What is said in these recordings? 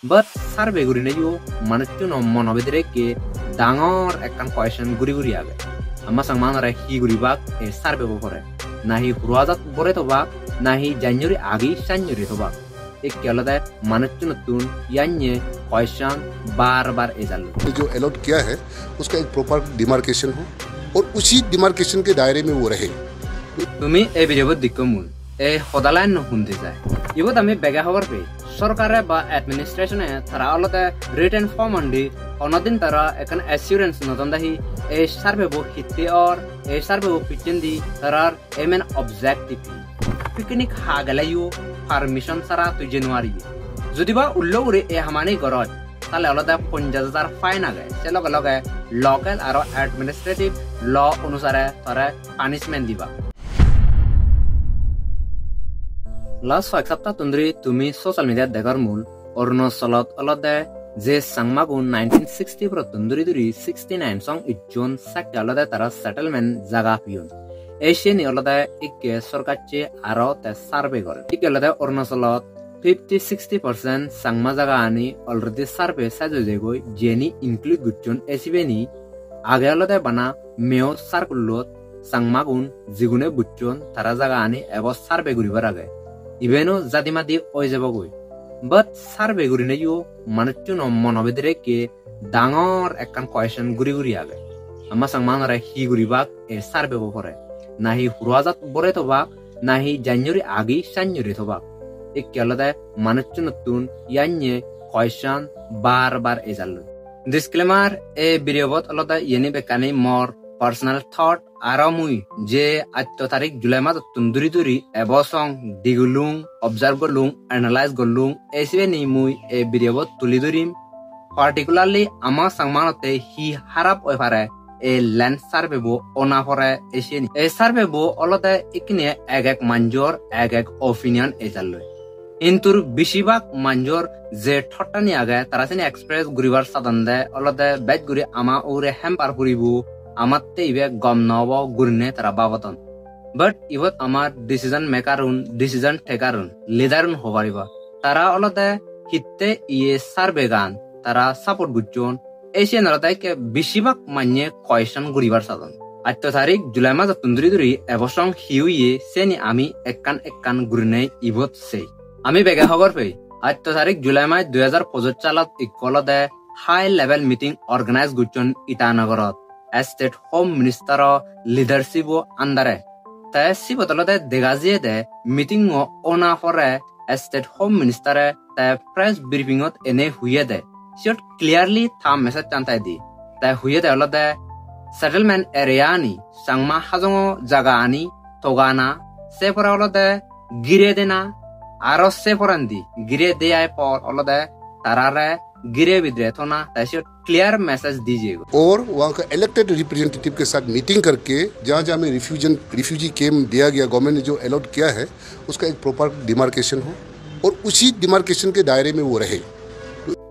বাট survey গুরি নাইও মানুষজন মনোবেদরে কে ডাঙর একখান কোয়েশ্চন গুরি গুরি আগে আমা সাংমানরা হি গুরি বাক এ সার্ভে বরে নাহি হুরাজাত বরে তো বাক নাহি জানুয়ারি আগি জানুয়ারি তো বাক एक केवल मनुष्य तुन यान्ये क्वेश्चन बार-बार एजालु जो अलॉट किया है उसका एक प्रॉपर डिमार्केशन हो और उसी डिमार्केशन के दायरे में वो रहे। তুমি এই ভিডিওত দিকমুল এই হদালাইন হুন্দি যায় ইবত আমি বেগা খবর পে সরকারে বা অ্যাডমিনিস্ট্রেশনে তারা অলতে রিটেন ফর্ম আন্ডি অনদিন তারা এখন অ্যাসিউরেন্স নতন্দাহি এই সার্ভে বো হিতে और এই সার্ভে বো পিচেন্দি তারার এমেন অবজেক্টিভ পিকনিক হাগালাইও পারমিশন সারা তুই জানুয়ারি যদি বা উল্লৌরে এ হামানি গরজ তাহলে অলতে 50,000 ফাইন আগে সে লগে লগে লোকাল আর অ্যাডমিনিস্ট্রেটিভ ল অনুসারে তারা পানিশমেন্ট দিবা লাস্ট এক সপ্তাহ তুন্দ্রি তুমি সোশ্যাল মিডিয়া দেখার মূল অরুণাচলত অলতে যে সাংমাগুন 1960 প্র তুন্দ্রি দুরি 69 সং ইজন সাকতে অলতে তারা সেটেলমেন্ট জায়গা পিয়ন এশিয়ানি অলতে ইকে সরকারচে আরো তে সার্ভে করে ইকে অলতে অরুণাচলত 50-60% সাংমা জায়গা আনি অলরেডি সার্ভে সাজো যেগই জেনি ইনক্লুড গুচন এসিবেনি আগে অলতে বানা মেও সার্কুলত সাংমাগুন জিগুনে বুচন তারা জায়গা আনি এব সার্ভে ঘুরিবার আগে ইভেনো জাতিমাতি ওই যাবগৈ বাট সার্ভে ঘুরি নাইও মানুষজন মনোবেদরে কে ডাঙর একখান কোয়েশ্চন ঘুরি ঘুরি আগে আমা সাংমানরা হি ঘুরিবাক এ সার্ভে বরে নাহি হুরাজাত বরে তো বাক নাহি জানুয়ারি আগি জানুয়ারি তো বাক এক কেলদে মানুষজন তুন ইয়ান্য়ে কোয়েশ্চন বারবার এজালু ডিসক্লেমার এ ভিডিওত অলদা ইয়েনি বেকানি মর পার্সোনাল থট আরো মুই যে 8 তারিখ জুলাই মাস তুন্দুরি দুরি এবসং দিগুলুং অবজার্ভ করলুং অ্যানালাইজ করলুং এসবে নি মুই এ ভিডিওত তুলি ধরিম পার্টিকুলারলি আমা সাংমানতে হি হারাপ ওই পারে এ ল্যান্ড সার্ভে বো ওনা পরে এসিনি এ সার্ভে বো অলতে ইকনে এক মানজর এক অপিনিয়ন এজালু ইন্তুর বেশিরভাগ মানজর যে ঠট্টানি আগে তারা সিনি এক্সপ্রেস ঘুরিবার সাধন দেয় অলতে বেদ ঘুরি আমা ওরে হেম্পার ফুরিবু আমাতে ইবে গম নব গুরনে তারা বাবতন বাট ইবত আমার ডিসিশন মেকারুন ডিসিশন টেকারুন লিডারুন হবারিবা তারা অলতে হিতে ইয়ে সার্ভে গান তারা সাপোর্ট গুচন এশিয়ান অলতে কে বেশিরভাগ মান্য কোয়েশ্চন ঘুরিবার সাধন 8 তারিখ জুলাই মাস তুন্দ্রি দুরি এবসং হিউয়ে সেনি আমি একখান গুরনে ইবত সেই আমি বেগে খবর পেই 8 তারিখ জুলাই মাস 2025 সালত ইকলতে হাই লেভেল মিটিং অর্গানাইজ গুচন ইটানগরত স্টেট হোম মিনিস্টার লিডারশিপ আন্ডারে তাই সিবতলতে দেগাজিয়ে দে মিটিং ওনা পরে স্টেট হোম মিনিস্টারে তাই প্রেস ব্রিফিংত এনে হুয়ে দে সিট ক্লিয়ারলি থাম মেসেজ চান্তাই দি তাই হুয়ে দে অলতে সেটেলমেন্ট এরিয়া আনি সাংমা হাজং জায়গা আনি তোগানা সে পরে অলতে গিরে দেনা আরো সে পরান্দি গিরে দেয় পর অলতে তারারে गिरे विद्रे तो ना ऐसे क्लियर मैसेज दीजिएगा और वहाँ का इलेक्टेड रिप्रेजेंटेटिव के साथ मीटिंग करके जहाँ में रिफ्यूजी कैम्प दिया गया गवर्नमेंट ने जो अलॉट किया है उसका एक प्रॉपर डिमार्केशन हो और उसी डिमार्केशन के दायरे में वो रहे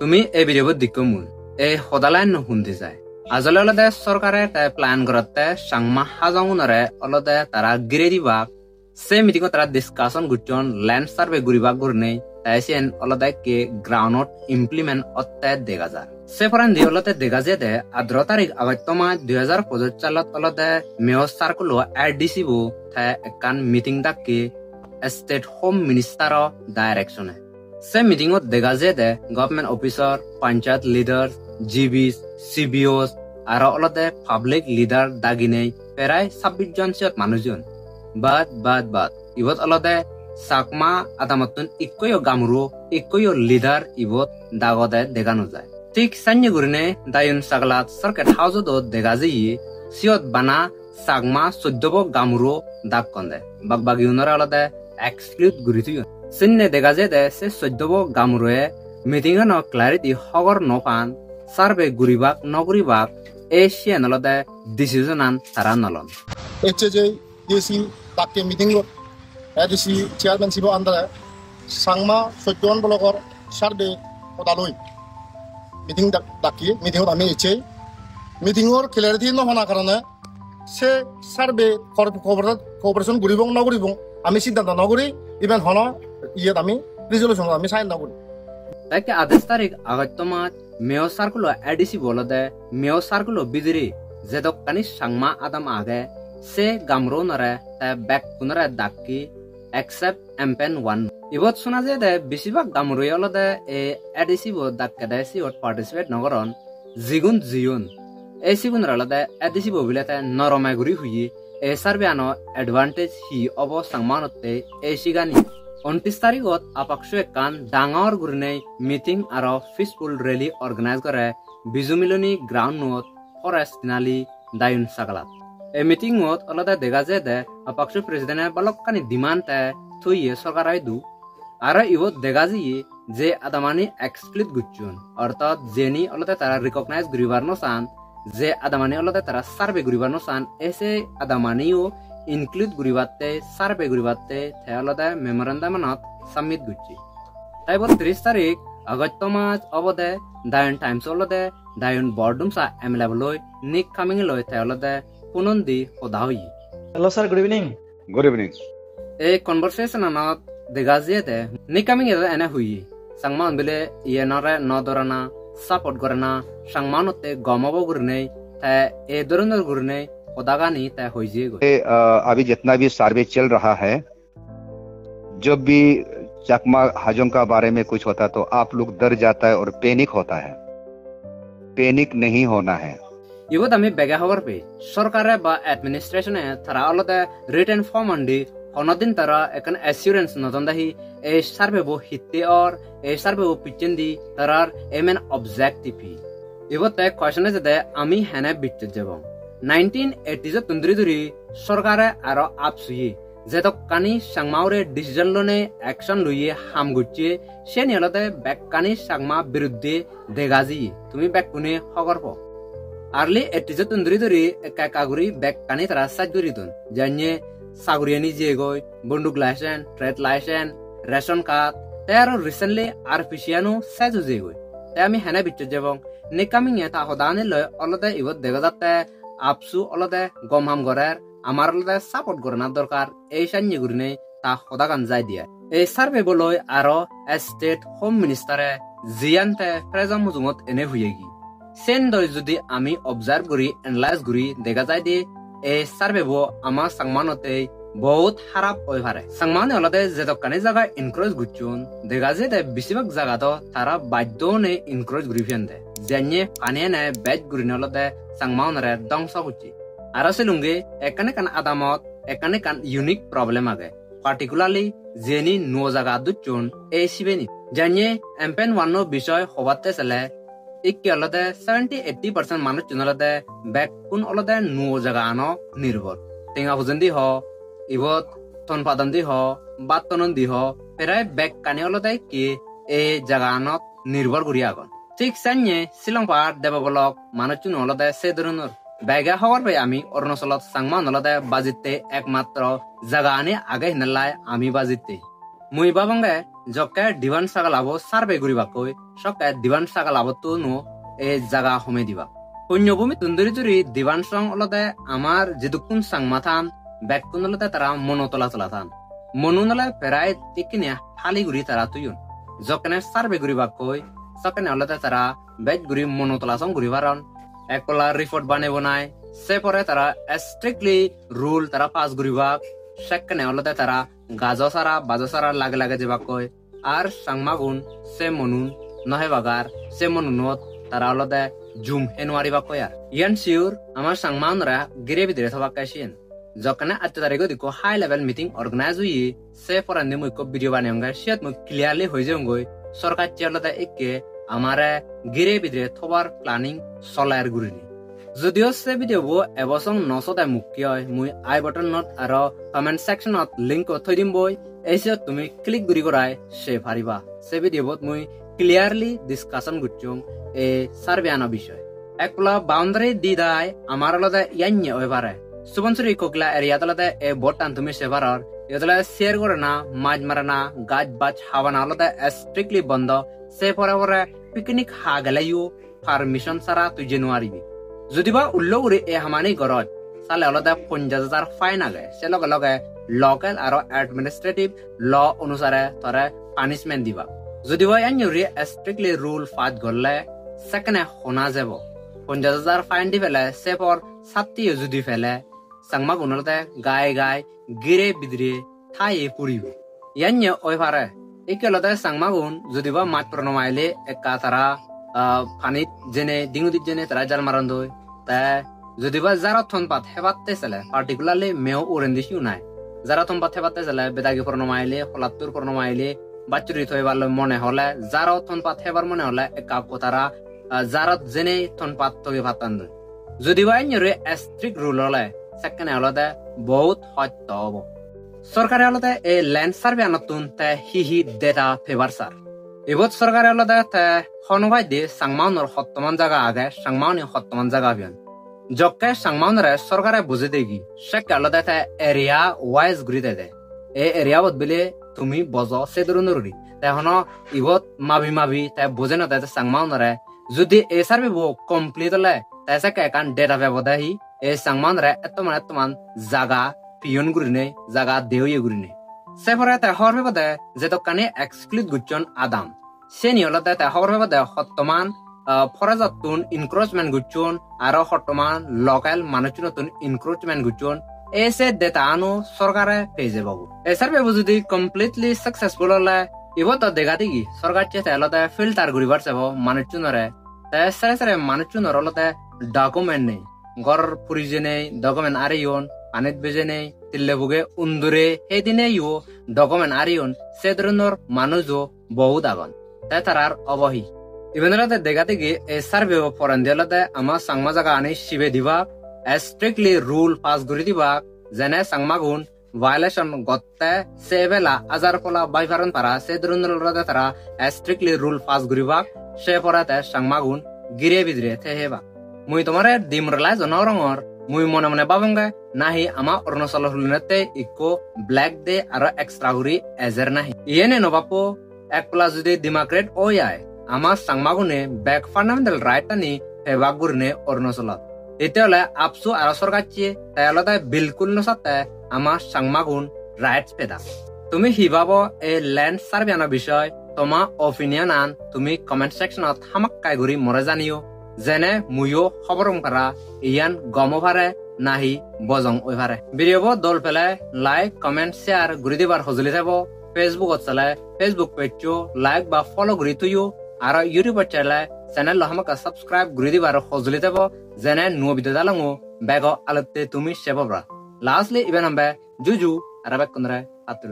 তুমি এই ভিডিওত দিকমুল এই হদালাইন হুন্দি যায় আজলে অলতে সরকারে তাই প্ল্যান করতে সাংমা হাজাউনরে অলতে তারা গিরে দিবা সে মিটিংত তারা ডিসকাশন গুচন ল্যান্ড সার্ভে ঘুরিবা গুরনে এশিয়ান অলতে কে গ্রাউন্ড ইমপ্লিমেন্ট অত্তে দেখা যায় সে পরান্দি অলতে দেখা যায় দে 18 তারিখ আগস্ট মাস 2025 সালত অলতে মেয়র সার্কুল এডিসি বো থে একখান মিটিং ডাকে স্টেট হোম মিনিস্টার ডাইরেকশনে সে মিটিংত দেখা যায় দে গভর্নমেন্ট অফিসার পঞ্চায়েত লিডার জিবিস সিবিওস আর অলতে পাবলিক লিডার দাগিনে প্রায় 26 জন সিয়ত মানুষজন বাদ ইবত অলতে সাকমা আদামতন ইকয়ো গামরু ইকয়ো লিডার ইবত দাগদে দেখানো যায় ঠিক সান্যে গুরনে দায়ুন সাগলাত সরকার হাউজত দেখাজিয়ে সিয়ত বানা সাকমা 14 গামরু দাগ কন্দে বাগবাগি উনরা অলতে এক্সক্লুড গুরিতুয় সিন্নে দেখাজে দে সে 14 গামরুয়ে মিটিং ন ক্লারিটি হগর নপান সার্ভে গুরিবাক নগুরিবাক এশিয়ান অলতে ডিসিশন আন তারা নলন এইচজে ডিসি তাকে মিটিং এডিসি চেয়ারম্যানশিপ আন্ডারে সাংমা 14 ব্লকৰ সাৰ্ভে ওদালই মিটিং ডাকি মিটিংত আমি ইচ্ছে মিটিংৰ ক্লিয়াৰিটি নহনা কাৰণে সে সার্ভে কোঅপারেশন ঘুরিব নঘুরিব আমি সিদ্ধান্ত নকরি ইভেন হন ইয়াত আমি রিজলিউশন আমি সাইন নকরি তাকে 28 তারিখ আগস্ট মাস মেয় সার্কুলো এডিসি বলদে মেয় সার্কুলো বিদিরি যেদক কানি সাংমা আদাম আগে সে গামরো নরে তা ব্যাক কুনরে দাক্কি except MPN 1 ইবত শোনা যে দে বেশিরভাগ গামরুই অলদে এ এডিসি বো দাক্কে দে সিওত পার্টিসিপেট নগরন জিগুন জিউন এই সিগুন রলদে এডিসি বো বিলেতে নরমাগুরি হুই এ সার্বিয়ানো এডভান্টেজ হি অব সাংমানতে এ সিগানি 29 তারিখত আপাকশু একান ডাঙৰ গুৰিনে মিটিং আৰু পিসফুল ৰেলী অৰ্গানাইজ কৰে বিজুমিলনি গ্ৰাউণ্ড নোট ফৰেষ্ট নালি দায়ুন সাগলাত এই মিটিংত অলদে দেখা যে দে আপাকশু প্ৰেসিডেন্টে বলকানি ডিমান্ডে থুইয়ে সৰকাৰাই দু আৰু ইবত দেখা যে আদামানি এক্সপ্লিট গুচ্ছুন অর্থাৎ জেনি অলদে তারা রিকগনাইজ গরিবার নসান যে আদামানি অলদে তারা সার্ভে গরিবার নসান এসে আদামানিও ইনক্লুড গরিবাতে সার্ভে গরিবাতে থেলদে মেমোরেন্ডামনত সাবমিট গুচ্ছি তাই বল 30 তারিখ আগস্ট মাস অবদে দায়ন টাইমস অলদে দায়ন বর্ডুম সা এমলেবলই নিক কামিং লই থেলদে পুনন্দি হোদা হই Hello sir, good evening. Good evening. এই কনভারসেশন আনত দেখা যে নিক কামিং এনে হুই সাংমান বিলে ইয়েনরে নদরনা সাপোর্ট করনা সাংমানতে গমব গুরনে তে এ ধরনের গুরনে হোদাগানি তে হই যে अभी जितना भी सर्वे चल रहा है जब भी चकमा हजम का बारे में कुछ होता तो आप लोग डर जाता है और पैनिक होता है पैनिक नहीं होना है ইবত আমি বেগা খবর পে সরকারে বা অ্যাডমিনিস্ট্রেশনে তারা অলদে রিটেন ফর্ম আন্ডি অনদিন তারা এখন অ্যাসিউরেন্স নতন্দাহি এই সার্ভে বো হিতে অর এই সার্ভে বো পিচেন্দি তারার এমেন অবজেক্টিভ ইবত এক কোয়েশ্চন আছে আমি হেনে বিচ্ছেদ যাব 1980 তুন্দ্রি দুরি সরকারে আরো আপসুই যেত কানি সাংমাউরে ডিসিশন লনে অ্যাকশন লইয়ে হাম গুচ্ছিয়ে সে নিয়লতে ব্যাক কানি সাংমা বিরুদ্ধে দেগাজি তুমি ব্যাক কোনে হগরপ আর্লি 80 তুন্দ্রি দুরি কাকাগুরি ব্যাক কানি তারা সাজুরি দুন জানিয়ে সাগুরিয়ানি যে গই বন্দুক licence trade licence ration card তার রিসেন্টলি আরপিসিয়ানো সাজু যে গই তাই আমি হেনে বিচ্ছেদ যাব নেকামিং এটা হদানে লয় অলদে ইবত দেখা যাতে আপসু অলদে গমহাম গরের আমার অলদে সাপোর্ট গরনা দরকার এই সান্নি গুরিনে তা হদাগান যাই দিয়া এই সার্ভে বলয় আরো স্টেট হোম মিনিস্টারে জিয়ানতে প্রেজা মুজুমত এনে হুইয়েগি সেন দই যদি আমি অবজার্ভ করি এনালাইজ করি দেখা যায় যে এই সার্ভে বো আমার সাংমানতে বহুত খারাপ হয়ে পারে সাংমানে অলদে যে দোকানে জায়গা এনকারেজ গুচ্ছুন দেখা যায় যে বেশিরভাগ জায়গা তো তারা বাধ্য নে এনকারেজ করি ফেনতে জানিয়ে পানিয়ে নে বেজ করি নলদে সাংমানরে ধ্বংস করছি আর সেলুঙ্গে এখানে কান আদামত এখানে কান ইউনিক প্রবলেম আগে পার্টিকুলারলি জেনি নো জায়গা দুচ্ছুন এই শিবেনি জানিয়ে এমপেন ওয়ানো বিষয় হবাতে চলে ইকি অলদে 70-80% মানুষ চুনলদে ব্যাক কোন অলদে নো জায়গা আনো নির্ভর টেঙা ভুজন্দি হ ইবত তন পাদন্দি হ বাত তনন্দি হ প্রায় ব্যাক কানে অলদে কি এই জায়গা আনত নির্ভর করি আগন ঠিক সাইনে শিলং পাহাড় দেববলক মানুষ চুন অলদে সে ধরনের ব্যাগা হওয়ার পাই আমি অরুণাচলত সাংমা নলদে বাজিতে একমাত্র জায়গা আনে আগে হিনালাই আমি বাজিতে মুই বাবঙ্গে জকে ডিভান সাগালাবো সার্ভে করিবাকৈ সকে ডিভান সাগালাবতো নো এই জায়গা হমে দিবা পুণ্যভূমি তুন্দরি তুরি ডিভান সং অলদে আমার যেদুকুন সাংমাথান ব্যাকুন অলদে তারা মনোতলা চলাথান মনুনলে প্রায় তিকিনে হালি গুড়ি তারা তুইন জকেনে সার্ভে করিবাকৈ সকেনে অলদে তারা বেজ গুড়ি মনোতলা সং ঘুরিবারন একলা রিপোর্ট বানাইব নাই সে পরে তারা স্ট্রিক্টলি রুল তারা পাস করিবা সেখানে অলদে তারা গাজো সারা বাজো সারা লাগে লাগে যাবা কয় আর সাংমাগুন সে মনুন নহে বাগার সে মনুনত তারা অলদে জুম হেনুয়ারিবা কয় আর ইয়ান শিউর আমার সাংমানরা গিরে বিদরে থবা কাইছেন যখনে 8 তারিখে দিকো হাই লেভেল মিটিং অর্গানাইজ হুই সে পরান্দি মুই কো ভিডিও বানায়ঙ্গা শিয়াত মুই ক্লিয়ারলি হই যাঙ্গই সরকার চেলদা একে আমারে গিরে বিদরে থবার প্ল্যানিং সলায়ার গুরিনি যদিও সে ভিডিও বো এবছর 900 মুক্তি হয় মুই আই বাটন নট আর কমেন্ট সেকশনত লিংক থৈ দিম বই এসে তুমি ক্লিক গুরি করাই সে পারিবা সে ভিডিও বত মুই ক্লিয়ারলি ডিসকাশন গুচ্ছুম এ সার্ভে আনা বিষয় একলা বাউন্ডারি দি দাই আমার লদে ইয়ান্য হই পারে সুবনসরি কোকলা এরিয়া তলদে এ বটন তুমি সেভারর এতলা শেয়ার করে না মাছ মারা না গাছ বাছ হাওয়া না লদে স্ট্রিক্টলি বন্ধ সে পরে পরে পিকনিক হা গেলাইও পারমিশন সারা তুই জানুয়ারি যদিবা উল্লগুৰি এই হামানি গরজ চালে অলদে 50,000 ফাইন আগে সে লগে লগে লোকেল আর এডমিনিস্ট্রেটিভ ল অনুসারে তরে পানিশমেন্ট দিবা যদি বা ইয়ানি স্ট্রিক্টলি রুল ফাট গলে সেকেন্ডে শোনা যাব 50,000 ফাইন দি ফেলে সেপর 7 যদি ফেলে সাংমা গুণলতে গায়ে গায়ে গিরে বিদ্রে ঠাই পুরিব ইয়ানি ওই পারে একেলতে সাংমা গুণ যদি বা মাত প্রণমাইলে একা তারা পানিত জেনে ডিঙুদিত জেনে তারা জাল মারান দই তা যদি বা যারা থনপাত হেবাতে চলে পার্টিকুলারলি মেও ওরেন্দিসিও নাই যারা থনপাত হেবাতে চলে বেদাগি প্রণমাইলে হলাত্তুর প্রণমাইলে বাচ্চুরি থইবার মনে হলে যারা থনপাত হেবার মনে হলে একা তারা যারা জেনে থনপাত থগে ভাতান দই যদি বা ইঞ্জরে স্ট্রিক্ট রুল হলে সেকেন্ডে হলতে বহুত সত্য হব সরকারে হলতে এই ল্যান্ড সার্ভে আনতুন তে হি ডেটা ফেভার সার এবার সরকারে হলতে তে হনবাই দিয়ে সাংমাউনের বর্তমান জায়গা আগে সাংমাউনি বর্তমান জায়গা আবিয়ান যকে সাংমাউনরে সরকারে বুঝে দেগি সেকে হলতে তে এরিয়া ওয়াইজ ঘুরি দে এই এরিয়া বদ বিলে তুমি বজ সে ধরুন তেহন ইবত মাবি তাই বুঝে না তাই সাংমাউনরে যদি এই সার্ভে কমপ্লিট হলে তাই সেকে একান ডেটা ব্যবধাহি এই সাংমাউনরে এতমান জায়গা পিয়ন গুরিনে জায়গা দেউয়ে গুরিনে সেপরে তাই হর ব্যবধে যেত কানে এক্সক্লুড গুচ্ছন আদাম সে নিয়লতে তাই হর ব্যবধে বর্তমান ফরাজতুন ইনক্রোচমেন্ট গুচ্ছন আর বর্তমান লোকাল মানুষনতুন ইনক্রোচমেন্ট গুচ্ছন এসে ডেটা আনো সরকারে পেয়ে যাবো এই সার্ভে যদি কমপ্লিটলি সাকসেসফুল হলে ইবত দেখা দিগি সরকার চেয়ে তাহলে ফিল্টার ঘুরিবার যাব মানুষজনরে তাই সারে মানুষজনের হলতে ডকুমেন্ট নেই ঘর ফুরিজে নেই ডকুমেন্ট আরিয়ন পানিত বেজে নেই তিল্লে বুগে উন্দুরে সেইদিনে ডকুমেন্ট আরিয়ন সে ধরনের মানুষও বহুত আগন তাই তারার অবহি ইভেনতে দেখা দিগি এই সার্ভে ফরেন দিয়ালতে আমার সাংমা জায়গা আনি শিবে দিবা স্ট্রিক্টলি রুল পাস করে দিবা যেনে সাংমা গুণ ভায়োলেশন গত্তে সে বেলা আজার ফলা বাইফারন পারা সে ধরনের তারা স্ট্রিক্টলি রুল পাস করিবা সে পরাতে সাংমা গুণ গিরে বিদ্রে থেবা মুই তোমারে ডিমরলাই জনরঙর মুই মনে বাবঙ্গে নাহি আমা অরুণাচল হুলনেতে ইকো ব্ল্যাক দে আর এক্সট্রা গুরি এজের নাহি ইয়েনে নবাপো এক প্লাস যদি ডিমাক্রেট ও আয় আমার সাংমা গুণে ব্যাক ফান্ডামেন্টাল রাইট আনি ফেবা গুরনে অরুণাচলত এতেহলে আপসু আর সরকার চেয়ে তাই বিলকুল নসাতে আমার সাংমাগুন রাইটস পেদা তুমি হিবাব এই ল্যান্ড সার্ভে আনার বিষয় তোমার অপিনিয়ন আন তুমি কমেন্ট সেকশনত হামাক্কাই ঘুরি মরে জানিও যেনে মুইও খবর পারা ইয়ান গম পারে নাহি বজং ওই পারে ভিডিও দল পেলে লাইক কমেন্ট শেয়ার ঘুরি দিবার সজুলি থাকব ফেসবুকত চালে ফেসবুক পেজও লাইক বা ফলো ঘুরি তুইও আর ইউটিউবত চালে চ্যানেল হামাকা সাবস্ক্রাইব ঘুরি দিবার সজুলি থাকব যেনে নুয় ভিডিও দালাঙো বেগ আলতে তুমি সেবরা লাস্টলি ইভেন আমবে জুজু আর বেক কোনরে আত্তর